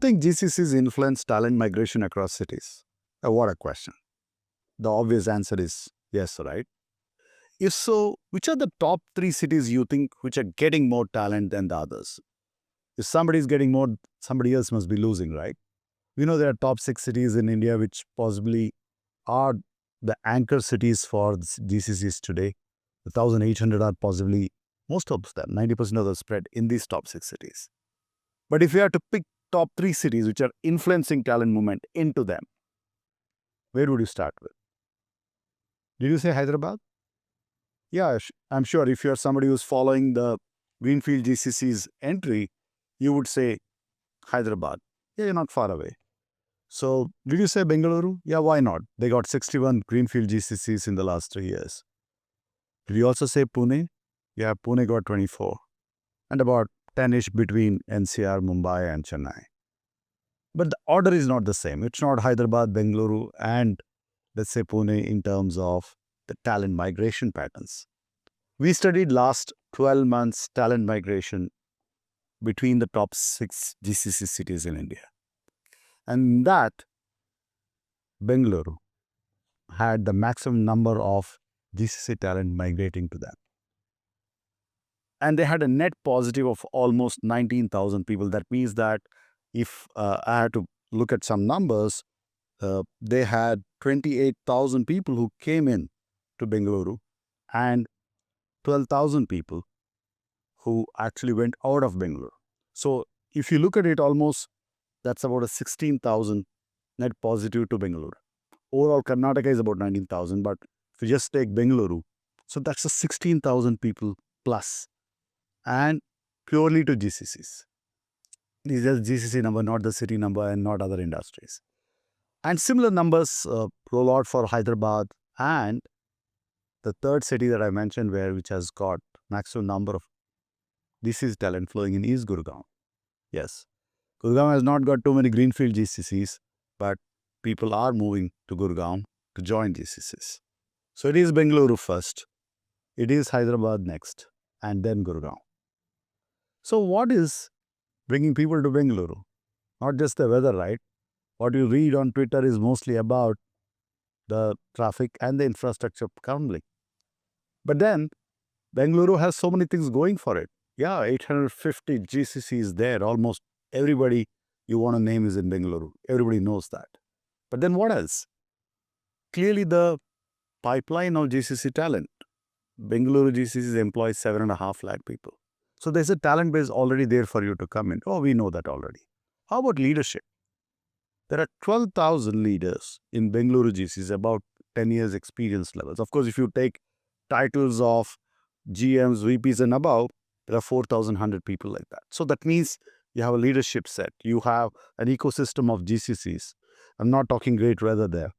think GCCs influence talent migration across cities? What a question. The obvious answer is yes, right? If so, which are the top three cities you think which are getting more talent than the others? If somebody is getting more, somebody else must be losing, right? We know there are top six cities in India which possibly are the anchor cities for GCCs today. The 1,800 are possibly most of them, 90% of the spread in these top six cities. But if you have to pick top three cities which are influencing talent movement into them, where would you start with? Did you say Hyderabad? Yeah, I'm sure if you're somebody who's following the Greenfield GCC's entry, you would say Hyderabad. Yeah, you're not far away. So, did you say Bengaluru? Yeah, why not? They got 61 Greenfield GCCs in the last 3 years. Did you also say Pune? Yeah, Pune got 24. And about 10-ish between NCR, Mumbai and Chennai. But the order is not the same. It's not Hyderabad, Bengaluru and let's say Pune in terms of the talent migration patterns. We studied last 12 months talent migration between the top 6 GCC cities in India. And that Bengaluru had the maximum number of GCC talent migrating to them. And they had a net positive of almost 19,000 people. That means that if I had to look at some numbers, they had 28,000 people who came in to Bengaluru and 12,000 people who actually went out of Bengaluru. So if you look at it, almost that's about a 16,000 net positive to Bengaluru. Overall, Karnataka is about 19,000, but if you just take Bengaluru, so that's a 16,000 people plus, and purely to GCCs. These are GCC number, not the city number and not other industries. And similar numbers roll out for Hyderabad and the third city that I mentioned which has got maximum number of GCC talent flowing in is Gurgaon. Yes, Gurgaon has not got too many greenfield GCCs, but people are moving to Gurgaon to join GCCs. So it is Bengaluru first, it is Hyderabad next, and then Gurgaon. So what is bringing people to Bengaluru? Not just the weather, right? What you read on Twitter is mostly about the traffic and the infrastructure currently. But then, Bengaluru has so many things going for it. Yeah, 850 GCCs there. Almost everybody you want to name is in Bengaluru. Everybody knows that. But then what else? Clearly the pipeline of GCC talent. Bengaluru GCCs employs 7.5 lakh people. So there's a talent base already there for you to come in. Oh, we know that already. How about leadership? There are 12,000 leaders in Bengaluru GCCs, about 10 years experience levels. Of course, if you take titles of GMs, VPs and above, there are 4,100 people like that. So that means you have a leadership set. You have an ecosystem of GCCs. I'm not talking great weather there.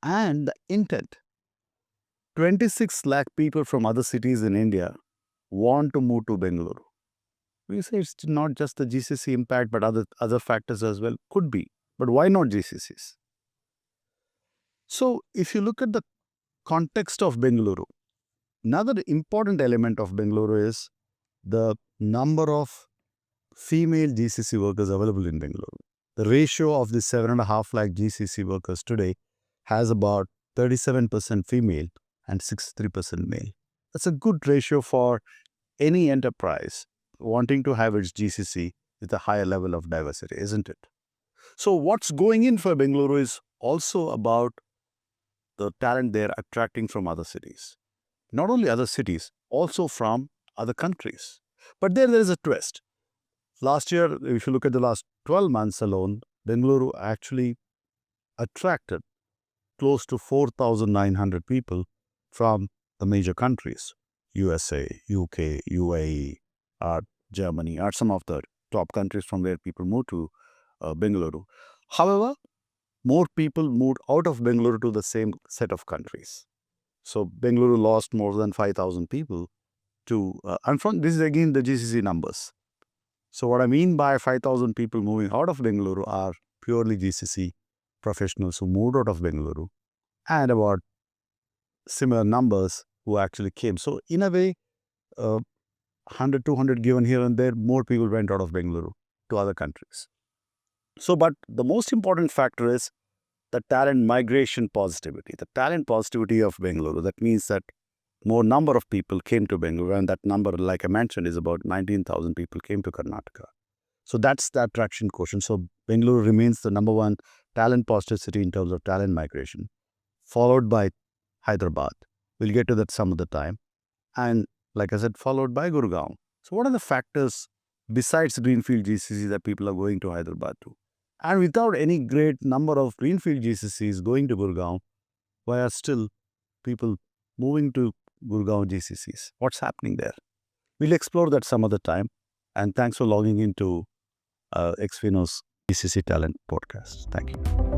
And the intent. 26 lakh people from other cities in India want to move to Bengaluru. We say it's not just the GCC impact, but other factors as well. Could be. But why not GCCs? So if you look at the context of Bengaluru, another important element of Bengaluru is the number of female GCC workers available in Bengaluru. The ratio of the 7.5 lakh GCC workers today has about 37% female and 63% male. That's a good ratio for any enterprise wanting to have its GCC with a higher level of diversity, isn't it? So what's going in for Bengaluru is also about the talent they're attracting from other cities. Not only other cities, also from other countries. But there is a twist. Last year, if you look at the last 12 months alone, Bengaluru actually attracted close to 4,900 people from the major countries. USA, UK, UAE, Germany are some of the top countries from where people move to Bengaluru. However, more people moved out of Bengaluru to the same set of countries. So Bengaluru lost more than 5,000 people to, and from this is again the GCC numbers. So what I mean by 5,000 people moving out of Bengaluru are purely GCC professionals who moved out of Bengaluru, and about similar numbers who actually came. So in a way, 100, 200 given here and there, more people went out of Bengaluru to other countries. So, but the most important factor is the talent migration positivity, the talent positivity of Bengaluru. That means that more number of people came to Bengaluru, and that number, like I mentioned, is about 19,000 people came to Karnataka. So that's the attraction quotient. So Bengaluru remains the number one talent positive city in terms of talent migration, followed by Hyderabad. We'll get to that some other time. And like I said, followed by Gurgaon. So what are the factors besides Greenfield GCC that people are going to Hyderabad to? And without any great number of Greenfield GCCs going to Gurgaon, why are still people moving to Gurgaon GCCs? What's happening there? We'll explore that some other time. And thanks for logging into Xfino's GCC Talent Podcast. Thank you.